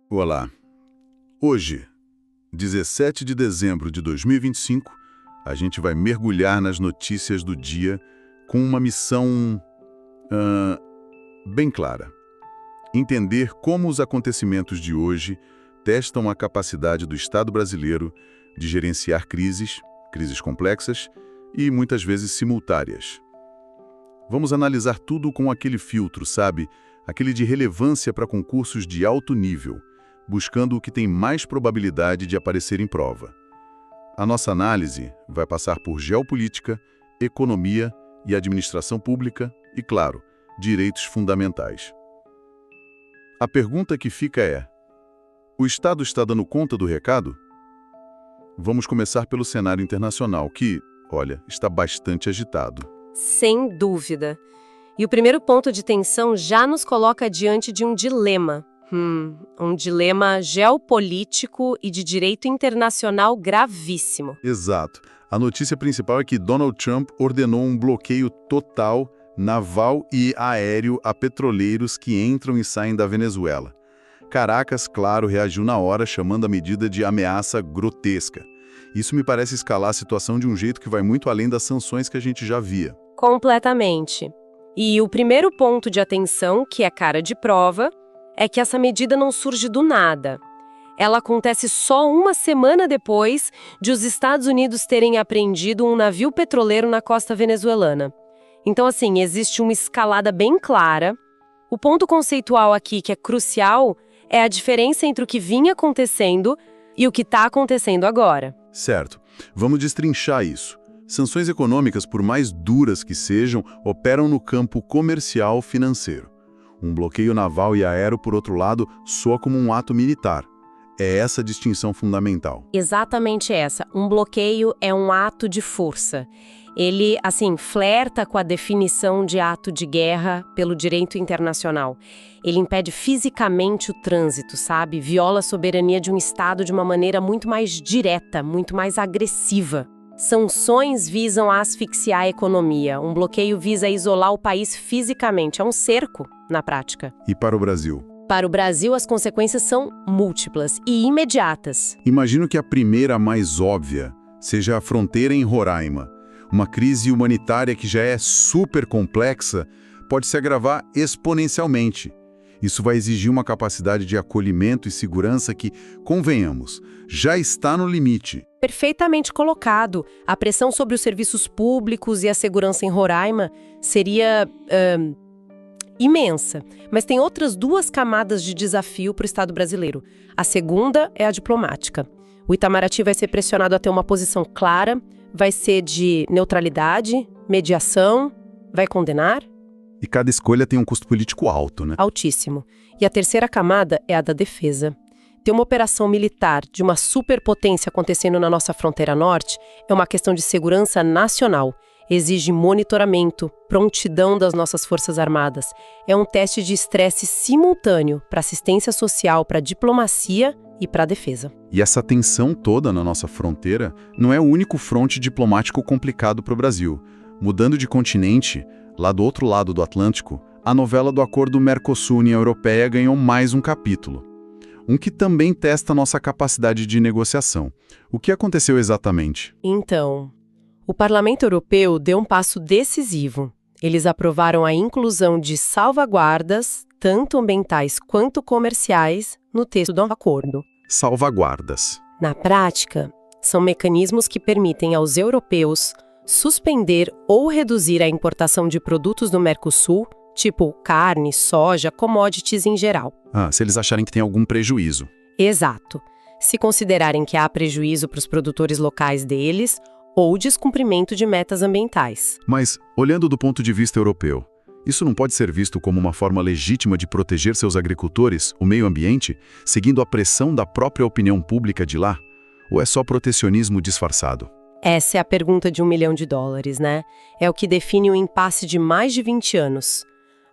Olá. Hoje, 17 de dezembro de 2025, a gente vai mergulhar nas notícias do dia com uma missão bem clara. Entender como os acontecimentos de hoje testam a capacidade do Estado brasileiro de gerenciar crises complexas e muitas vezes simultâneas. Vamos analisar tudo com aquele filtro, sabe? Aquele de relevância para concursos de alto nível, buscando o que tem mais probabilidade de aparecer em prova. A nossa análise vai passar por geopolítica, economia e administração pública e, claro, direitos fundamentais. A pergunta que fica é: o Estado está dando conta do recado? Vamos começar pelo cenário internacional, que, olha, está bastante agitado. Sem dúvida. E o primeiro ponto de tensão já nos coloca diante de um dilema. Um dilema geopolítico e de direito internacional gravíssimo. Exato. A notícia principal é que Donald Trump ordenou um bloqueio total naval e aéreo a petroleiros que entram e saem da Venezuela. Caracas, claro, reagiu na hora, chamando a medida de ameaça grotesca. Isso me parece escalar a situação de um jeito que vai muito além das sanções que a gente já via. Completamente. E o primeiro ponto de atenção, que é cara de prova, é que essa medida não surge do nada. Ela acontece só uma semana depois de os Estados Unidos terem apreendido um navio petroleiro na costa venezuelana. Então, assim, existe uma escalada bem clara. O ponto conceitual aqui, que é crucial, é a diferença entre o que vinha acontecendo e o que está acontecendo agora. Certo. Vamos destrinchar isso. Sanções econômicas, por mais duras que sejam, operam no campo comercial financeiro. Um bloqueio naval e aéreo, por outro lado, soa como um ato militar. É essa a distinção fundamental. Exatamente essa. Um bloqueio é um ato de força. Ele, assim, flerta com a definição de ato de guerra pelo direito internacional. Ele impede fisicamente o trânsito, sabe? Viola a soberania de um Estado de uma maneira muito mais direta, muito mais agressiva. Sanções visam asfixiar a economia. Um bloqueio visa isolar o país fisicamente. É um cerco, na prática. E para o Brasil? Para o Brasil, as consequências são múltiplas e imediatas. Imagino que a primeira, mais óbvia, seja a fronteira em Roraima. Uma crise humanitária que já é super complexa pode se agravar exponencialmente. Isso vai exigir uma capacidade de acolhimento e segurança que, convenhamos, já está no limite. Perfeitamente colocado. A pressão sobre os serviços públicos e a segurança em Roraima seria imensa. Mas tem outras duas camadas de desafio para o Estado brasileiro. A segunda é a diplomática. O Itamaraty vai ser pressionado a ter uma posição clara, vai ser de neutralidade, mediação, vai condenar? E cada escolha tem um custo político alto, né? Altíssimo. E a terceira camada é a da defesa. Ter uma operação militar de uma superpotência acontecendo na nossa fronteira norte é uma questão de segurança nacional. Exige monitoramento, prontidão das nossas forças armadas. É um teste de estresse simultâneo para assistência social, para diplomacia e para a defesa. E essa tensão toda na nossa fronteira não é o único fronte diplomático complicado para o Brasil. Mudando de continente, lá do outro lado do Atlântico, a novela do acordo Mercosul-União Europeia ganhou mais um capítulo. Um que também testa nossa capacidade de negociação. O que aconteceu exatamente? Então, o Parlamento Europeu deu um passo decisivo. Eles aprovaram a inclusão de salvaguardas, tanto ambientais quanto comerciais, no texto do acordo. Salvaguardas. Na prática, são mecanismos que permitem aos europeus suspender ou reduzir a importação de produtos do Mercosul, tipo carne, soja, commodities em geral. Se eles acharem que tem algum prejuízo. Exato. Se considerarem que há prejuízo para os produtores locais deles ou descumprimento de metas ambientais. Mas, olhando do ponto de vista europeu, isso não pode ser visto como uma forma legítima de proteger seus agricultores, o meio ambiente, seguindo a pressão da própria opinião pública de lá? Ou é só protecionismo disfarçado? Essa é a pergunta de $1 milhão, né? É o que define o impasse de mais de 20 anos.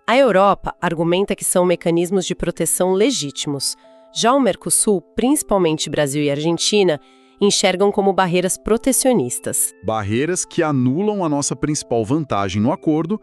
A Europa argumenta que são mecanismos de proteção legítimos. Já o Mercosul, principalmente Brasil e Argentina, enxergam como barreiras protecionistas. Barreiras que anulam a nossa principal vantagem no acordo,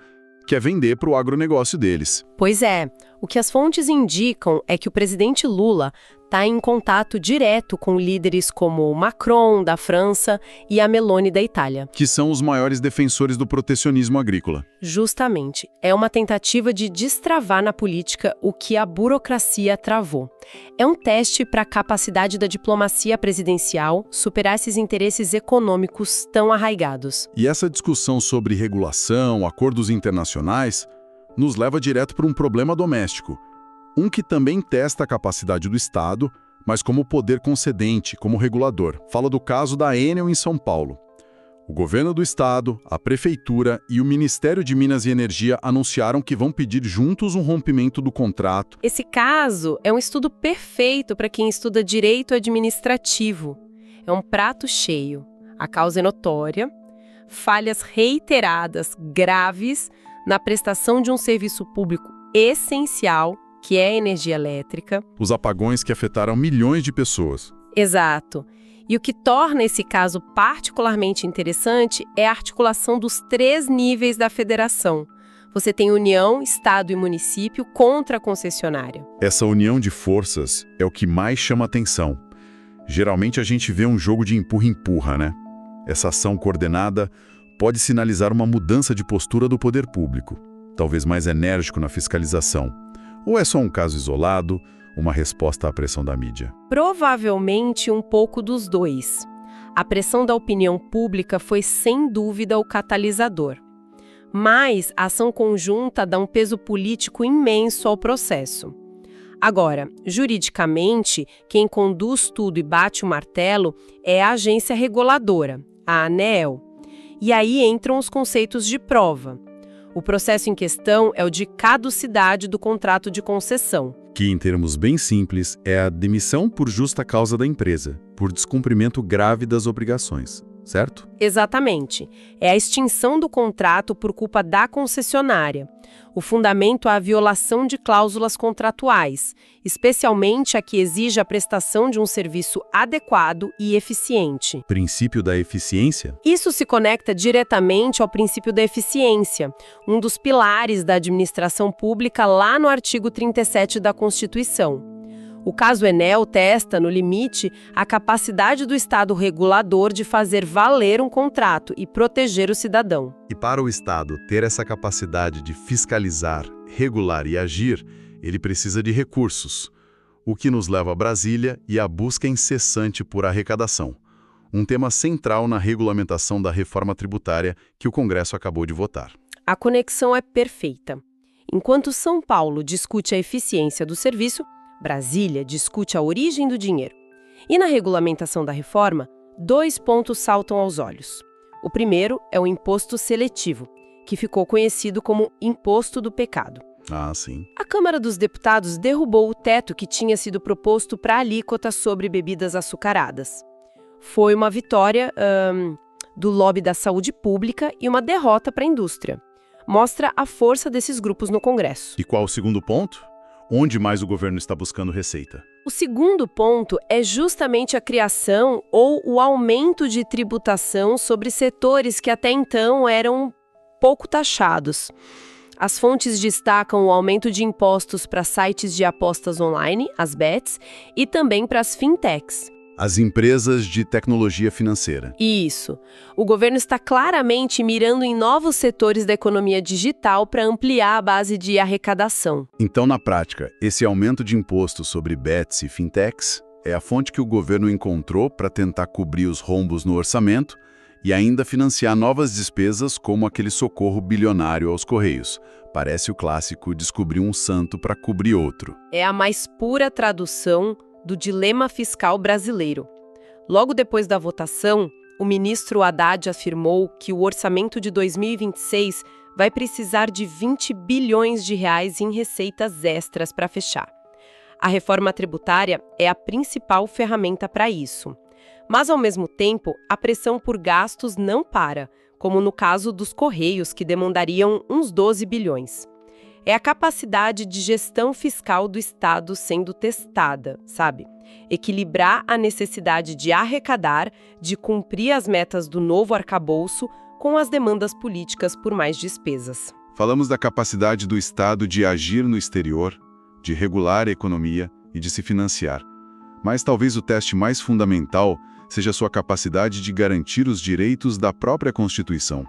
que é vender para o agronegócio deles. Pois é, O que as fontes indicam é que o presidente Lula está em contato direto com líderes como Macron, da França, e a Meloni, da Itália. Que são os maiores defensores do protecionismo agrícola. Justamente. É uma tentativa de destravar na política o que a burocracia travou. É um teste para a capacidade da diplomacia presidencial superar esses interesses econômicos tão arraigados. E essa discussão sobre regulação, acordos internacionais, nos leva direto para um problema doméstico. Um que também testa a capacidade do Estado, mas como poder concedente, como regulador. Fala do caso da Enel em São Paulo. O governo do Estado, a Prefeitura e o Ministério de Minas e Energia anunciaram que vão pedir juntos um rompimento do contrato. Esse caso é um estudo perfeito para quem estuda direito administrativo. É um prato cheio. A causa é notória, falhas reiteradas, graves, na prestação de um serviço público essencial, que é a energia elétrica. Os apagões que afetaram milhões de pessoas. Exato. E o que torna esse caso particularmente interessante é a articulação dos 3 níveis da federação. Você tem União, Estado e município contra a concessionária. Essa união de forças é o que mais chama atenção. Geralmente a gente vê um jogo de empurra-empurra, né? Essa ação coordenada pode sinalizar uma mudança de postura do poder público, talvez mais enérgico na fiscalização. Ou é só um caso isolado, uma resposta à pressão da mídia? Provavelmente um pouco dos dois. A pressão da opinião pública foi sem dúvida o catalisador. Mas a ação conjunta dá um peso político imenso ao processo. Agora, juridicamente, quem conduz tudo e bate o martelo é a agência reguladora, a ANEEL. E aí entram os conceitos de prova. O processo em questão é o de caducidade do contrato de concessão. Que, em termos bem simples, é a demissão por justa causa da empresa, por descumprimento grave das obrigações, certo? Exatamente. É a extinção do contrato por culpa da concessionária. O fundamento é a violação de cláusulas contratuais, especialmente a que exige a prestação de um serviço adequado e eficiente. Princípio da eficiência? Isso se conecta diretamente ao princípio da eficiência, um dos pilares da administração pública lá no artigo 37 da Constituição. O caso Enel testa, no limite, a capacidade do Estado regulador de fazer valer um contrato e proteger o cidadão. E para o Estado ter essa capacidade de fiscalizar, regular e agir, ele precisa de recursos, o que nos leva a Brasília e a busca incessante por arrecadação. Um tema central na regulamentação da reforma tributária que o Congresso acabou de votar. A conexão é perfeita. Enquanto São Paulo discute a eficiência do serviço, Brasília discute a origem do dinheiro. E na regulamentação da reforma, 2 pontos saltam aos olhos. O primeiro é o imposto seletivo, que ficou conhecido como Imposto do Pecado. Ah, sim. A Câmara dos Deputados derrubou o teto que tinha sido proposto para a alíquota sobre bebidas açucaradas. Foi uma vitória do lobby da saúde pública e uma derrota para a indústria. Mostra a força desses grupos no Congresso. E qual o segundo ponto? Onde mais o governo está buscando receita? O segundo ponto é justamente a criação ou o aumento de tributação sobre setores que até então eram pouco taxados. As fontes destacam o aumento de impostos para sites de apostas online, as bets, e também para as fintechs. As empresas de tecnologia financeira. Isso. O governo está claramente mirando em novos setores da economia digital para ampliar a base de arrecadação. Então, na prática, esse aumento de imposto sobre bets e fintechs é a fonte que o governo encontrou para tentar cobrir os rombos no orçamento e ainda financiar novas despesas como aquele socorro bilionário aos Correios. Parece o clássico descobrir um santo para cobrir outro. É a mais pura tradução do dilema fiscal brasileiro. Logo depois da votação, o ministro Haddad afirmou que o orçamento de 2026 vai precisar de 20 bilhões de reais em receitas extras para fechar. A reforma tributária é a principal ferramenta para isso. Mas, ao mesmo tempo, a pressão por gastos não para, como no caso dos Correios, que demandariam uns 12 bilhões. É a capacidade de gestão fiscal do Estado sendo testada, sabe? Equilibrar a necessidade de arrecadar, de cumprir as metas do novo arcabouço com as demandas políticas por mais despesas. Falamos da capacidade do Estado de agir no exterior, de regular a economia e de se financiar. Mas talvez o teste mais fundamental seja sua capacidade de garantir os direitos da própria Constituição.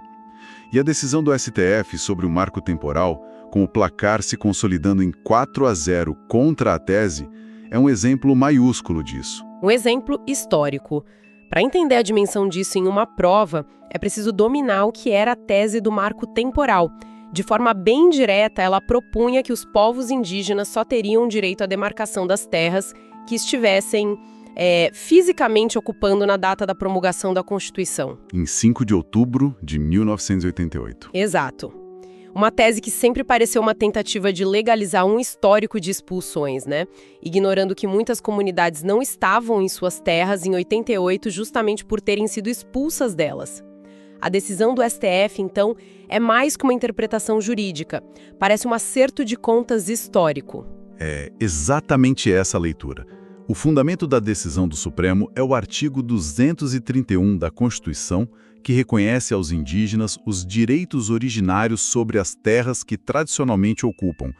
E a decisão do STF sobre o marco temporal, com o placar se consolidando em 4-0 contra a tese, é um exemplo maiúsculo disso. Um exemplo histórico. Para entender a dimensão disso em uma prova, é preciso dominar o que era a tese do marco temporal. De forma bem direta, ela propunha que os povos indígenas só teriam direito à demarcação das terras que estivessem fisicamente ocupando na data da promulgação da Constituição. Em 5 de outubro de 1988. Exato. Uma tese que sempre pareceu uma tentativa de legalizar um histórico de expulsões, né? Ignorando que muitas comunidades não estavam em suas terras em 88 justamente por terem sido expulsas delas. A decisão do STF, então, é mais que uma interpretação jurídica. Parece um acerto de contas histórico. É exatamente essa a leitura. O fundamento da decisão do Supremo é o artigo 231 da Constituição, que reconhece aos indígenas os direitos originários sobre as terras que tradicionalmente ocupam.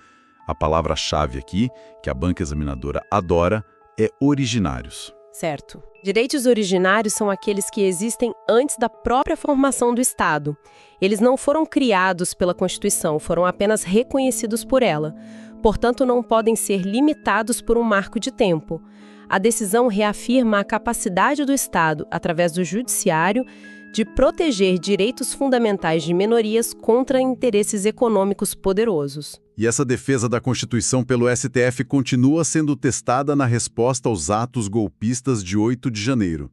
A palavra-chave aqui, que a banca examinadora adora, é originários. Certo. Direitos originários são aqueles que existem antes da própria formação do Estado. Eles não foram criados pela Constituição, foram apenas reconhecidos por ela. Portanto, não podem ser limitados por um marco de tempo. A decisão reafirma a capacidade do Estado, através do Judiciário, de proteger direitos fundamentais de minorias contra interesses econômicos poderosos. E essa defesa da Constituição pelo STF continua sendo testada na resposta aos atos golpistas de 8 de janeiro.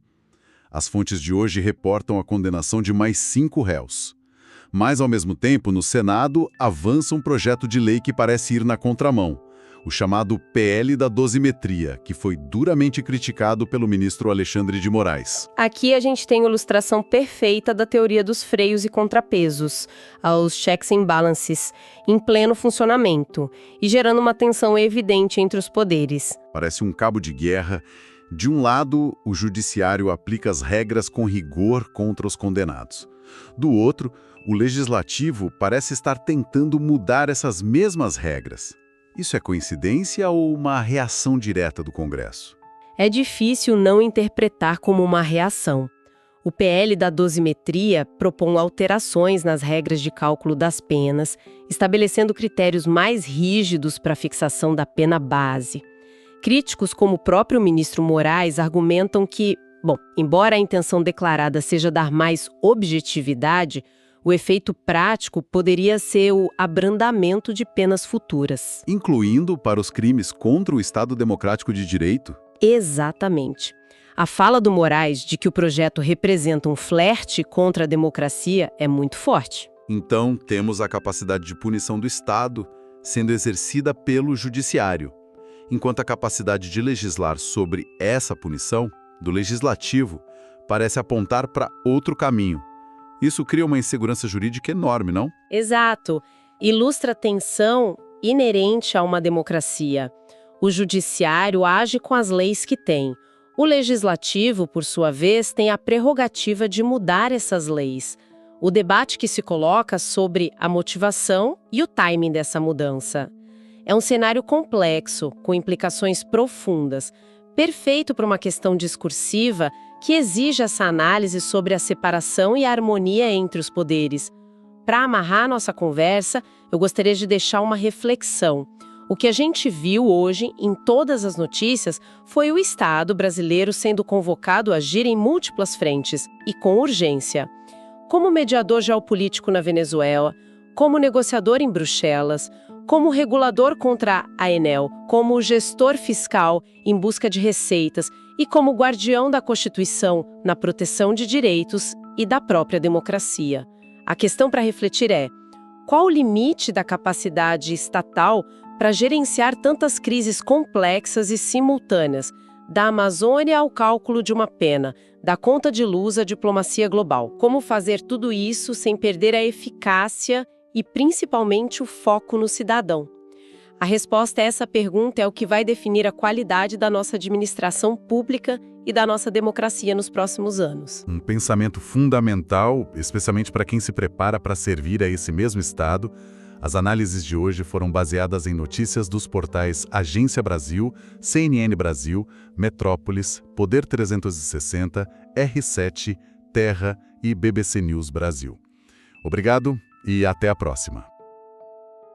As fontes de hoje reportam a condenação de mais 5 réus. Mas, ao mesmo tempo, no Senado, avança um projeto de lei que parece ir na contramão, o chamado PL da dosimetria, que foi duramente criticado pelo ministro Alexandre de Moraes. Aqui a gente tem a ilustração perfeita da teoria dos freios e contrapesos, aos checks and balances, em pleno funcionamento, e gerando uma tensão evidente entre os poderes. Parece um cabo de guerra. De um lado, o judiciário aplica as regras com rigor contra os condenados. Do outro, o legislativo parece estar tentando mudar essas mesmas regras. Isso é coincidência ou uma reação direta do Congresso? É difícil não interpretar como uma reação. O PL da dosimetria propõe alterações nas regras de cálculo das penas, estabelecendo critérios mais rígidos para a fixação da pena base. Críticos como o próprio ministro Moraes argumentam que, embora a intenção declarada seja dar mais objetividade, o efeito prático poderia ser o abrandamento de penas futuras. Incluindo para os crimes contra o Estado Democrático de Direito? Exatamente. A fala do Moraes de que o projeto representa um flerte contra a democracia é muito forte. Então, temos a capacidade de punição do Estado sendo exercida pelo Judiciário, enquanto a capacidade de legislar sobre essa punição, do Legislativo, parece apontar para outro caminho. Isso cria uma insegurança jurídica enorme, não? Exato. Ilustra a tensão inerente a uma democracia. O Judiciário age com as leis que tem. O Legislativo, por sua vez, tem a prerrogativa de mudar essas leis. O debate que se coloca sobre a motivação e o timing dessa mudança. É um cenário complexo, com implicações profundas, perfeito para uma questão discursiva que exige essa análise sobre a separação e a harmonia entre os poderes. Para amarrar nossa conversa, eu gostaria de deixar uma reflexão. O que a gente viu hoje em todas as notícias foi o Estado brasileiro sendo convocado a agir em múltiplas frentes e com urgência. Como mediador geopolítico na Venezuela, como negociador em Bruxelas, como regulador contra a Enel, como gestor fiscal em busca de receitas e como guardião da Constituição na proteção de direitos e da própria democracia. A questão para refletir é: qual o limite da capacidade estatal para gerenciar tantas crises complexas e simultâneas, da Amazônia ao cálculo de uma pena, da conta de luz à diplomacia global? Como fazer tudo isso sem perder a eficácia e, principalmente, o foco no cidadão? A resposta a essa pergunta é o que vai definir a qualidade da nossa administração pública e da nossa democracia nos próximos anos. Um pensamento fundamental, especialmente para quem se prepara para servir a esse mesmo Estado, As análises de hoje foram baseadas em notícias dos portais Agência Brasil, CNN Brasil, Metrópolis, Poder 360, R7, Terra e BBC News Brasil. Obrigado e até a próxima.